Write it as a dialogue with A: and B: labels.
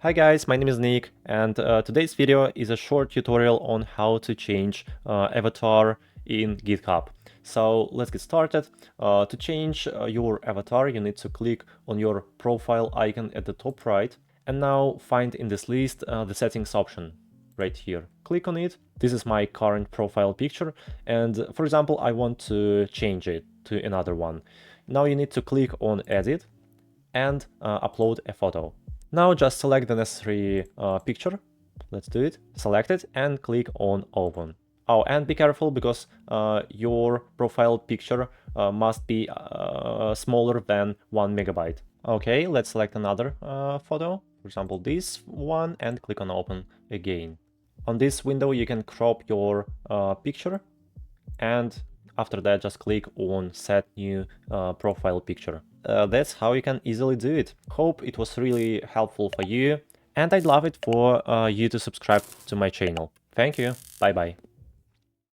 A: Hi guys, my name is Nick, and today's video is a short tutorial on how to change avatar in GitHub. So let's get started. To change your avatar, you need to click on your profile icon at the top right, and now find in this list the settings option right here. Click on it. This is my current profile picture, and for example, I want to change it to another one. Now you need to click on Edit and upload a photo. Now just select the necessary picture. Let's do it. Select it and click on Open. Oh, and be careful because your profile picture must be smaller than 1 megabyte. Okay, let's select another photo, for example this one, and click on Open again. On this window you can crop your picture, and after that just click on Set New Profile Picture. That's how you can easily do it. Hope it was really helpful for you, and I'd love it for you to subscribe to my channel. Thank you, bye bye.